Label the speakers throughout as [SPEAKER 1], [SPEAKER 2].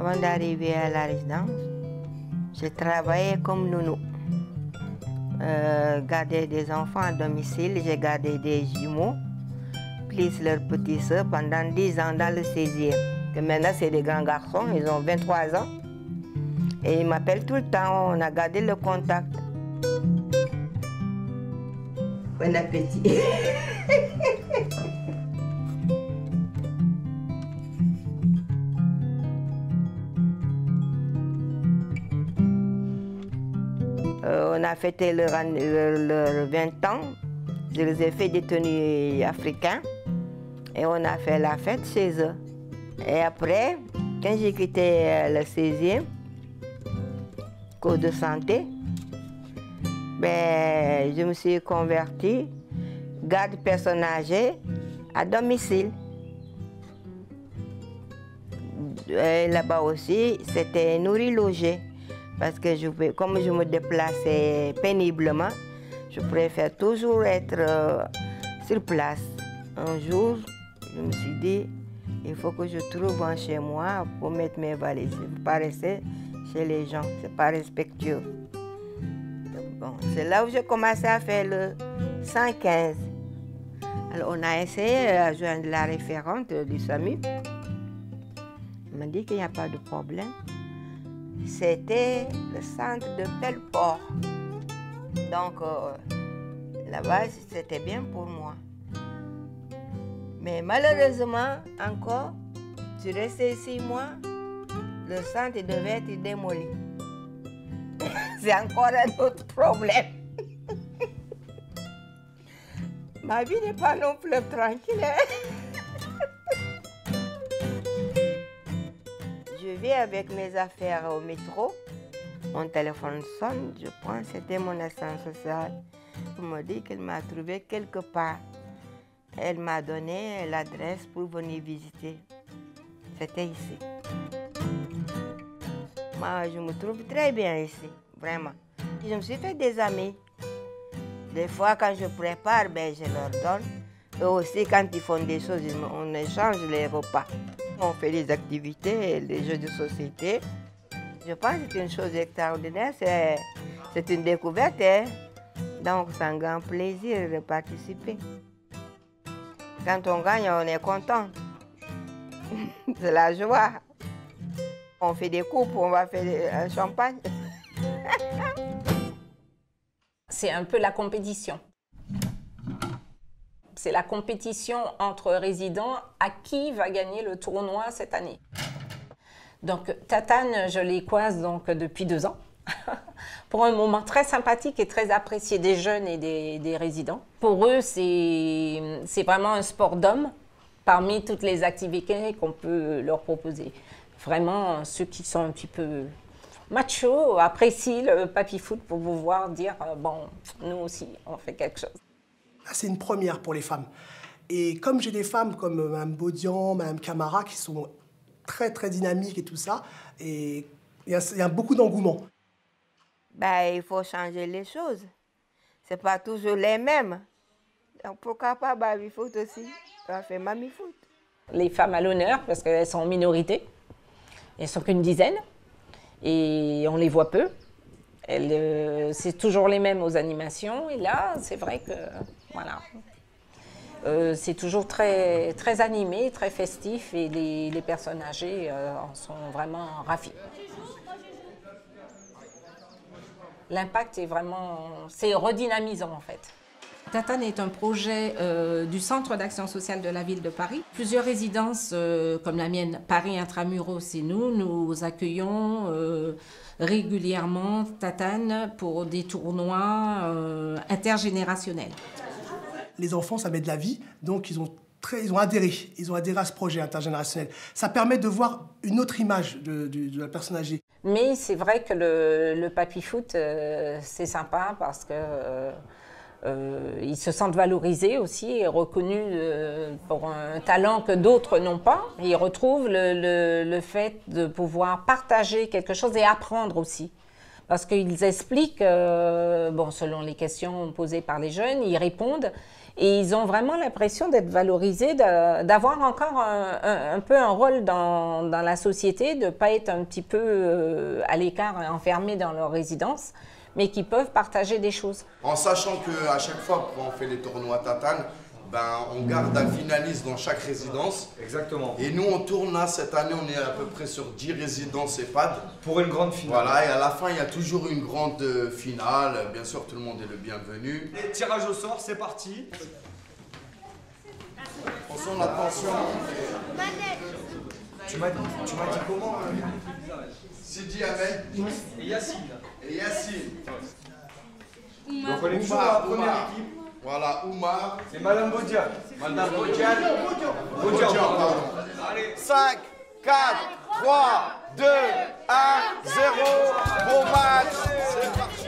[SPEAKER 1] Avant d'arriver à la résidence, j'ai travaillé comme nounou. Garder des enfants à domicile, j'ai gardé des jumeaux, plus leurs petites soeurs pendant 10 ans dans le 16e. Que maintenant, c'est des grands garçons, ils ont 23 ans. Et ils m'appellent tout le temps, on a gardé le contact. Bon appétit. On a fêté leur 20 ans. Je les ai fait des tenues africaines et on a fait la fête chez eux. Et après, quand j'ai quitté le 16e, cours de santé, ben, je me suis convertie garde personnes âgées à domicile. Là-bas aussi, c'était nourri-logé. Parce que comme je me déplaçais péniblement, je préfère toujours être sur place. Un jour, je me suis dit, il faut que je trouve un chez moi pour mettre mes valises. Je ne peux pas rester chez les gens, ce n'est pas respectueux. Bon, c'est là où j'ai commencé à faire le 115. Alors, on a essayé de joindre la référente du SAMU. Elle m'a dit qu'il n'y a pas de problème. C'était le centre de Belport. Donc, là-bas, c'était bien pour moi. Mais malheureusement, encore, je suis restée 6 mois, le centre devait être démoli. C'est encore un autre problème. Ma vie n'est pas non plus tranquille. Je vais avec mes affaires au métro. Mon téléphone sonne, je prends, c'était mon assistante sociale. Elle m'a dit qu'elle m'a trouvé quelque part. Elle m'a donné l'adresse pour venir visiter. C'était ici. Moi, je me trouve très bien ici, vraiment. Je me suis fait des amis. Des fois, quand je prépare, ben, je leur donne. Eux aussi, quand ils font des choses, on échange les repas. On fait des activités, des jeux de société. Je pense que c'est une chose extraordinaire, c'est une découverte. Hein? Donc, c'est un grand plaisir de participer. Quand on gagne, on est content. C'est la joie. On fait des coupes, on va faire un champagne.
[SPEAKER 2] C'est un peu la compétition. C'est la compétition entre résidents à qui va gagner le tournoi cette année. Donc, Tatane, je les coise donc depuis 2 ans pour un moment très sympathique et très apprécié des jeunes et des résidents. Pour eux, c'est vraiment un sport d'homme parmi toutes les activités qu'on peut leur proposer. Vraiment, ceux qui sont un petit peu machos apprécient le papy-foot pour pouvoir dire bon, nous aussi, on fait quelque chose.
[SPEAKER 3] C'est une première pour les femmes. Et comme j'ai des femmes comme Mme Baudian, Mme Camara, qui sont très, très dynamiques et tout ça, et il y a beaucoup d'engouement.
[SPEAKER 1] Ben, il faut changer les choses. Ce n'est pas toujours les mêmes. Donc, pourquoi pas baby-foot aussi? On fait mamie-foot.
[SPEAKER 2] Les femmes à l'honneur, parce qu'elles sont en minorité. Elles ne sont qu'une dizaine. Et on les voit peu. C'est toujours les mêmes aux animations. Et là, c'est vrai que, voilà, c'est toujours très, très animé, très festif. Et les personnes âgées en sont vraiment ravies. L'impact est vraiment, c'est redynamisant en fait. Tatane est un projet du Centre d'action sociale de la ville de Paris. Plusieurs résidences comme la mienne, Paris Intramuros, c'est nous accueillons régulièrement Tatane pour des tournois intergénérationnels.
[SPEAKER 3] Les enfants, ça met de la vie, donc ils ont adhéré à ce projet intergénérationnel. Ça permet de voir une autre image de la personne âgée. Mais
[SPEAKER 2] c'est vrai que le papy-foot, c'est sympa parce que ils se sentent valorisés aussi et reconnus pour un talent que d'autres n'ont pas. Et ils retrouvent le fait de pouvoir partager quelque chose et apprendre aussi. Parce qu'ils expliquent, bon, selon les questions posées par les jeunes, ils répondent Et ils ont vraiment l'impression d'être valorisés, d'avoir encore un peu un rôle dans la société, de ne pas être un petit peu à l'écart, enfermés dans leur résidence, mais qui peuvent partager des choses.
[SPEAKER 4] En sachant qu'à chaque fois, quand on fait les tournois Tatane, ben, on garde un finaliste dans chaque résidence.
[SPEAKER 5] Exactement.
[SPEAKER 4] Et nous, on tourne là, cette année, on est à peu près sur 10 résidences EHPAD.
[SPEAKER 5] Pour une grande finale.
[SPEAKER 4] Voilà, et à la fin, il y a toujours une grande finale. Bien sûr, tout le monde est le bienvenu.
[SPEAKER 5] Et tirage au sort, c'est parti.
[SPEAKER 4] Attention, attention.
[SPEAKER 5] Tu m'as dit comment
[SPEAKER 4] Sidi Ahmed.
[SPEAKER 5] Et Yacine.
[SPEAKER 4] Et Yacine.
[SPEAKER 5] Donc on est toujours dans la première équipe.
[SPEAKER 4] Voilà, Oumar.
[SPEAKER 5] C'est Madame Bodian.
[SPEAKER 4] Madame Bodian.
[SPEAKER 5] Bodian, pardon. Allez.
[SPEAKER 4] 5, 4, 3, 2, 1, 0. Bon match. C'est parti.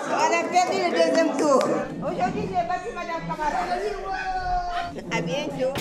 [SPEAKER 1] On a perdu le deuxième tour. Aujourd'hui, j'ai battu Madame Camara. À bientôt.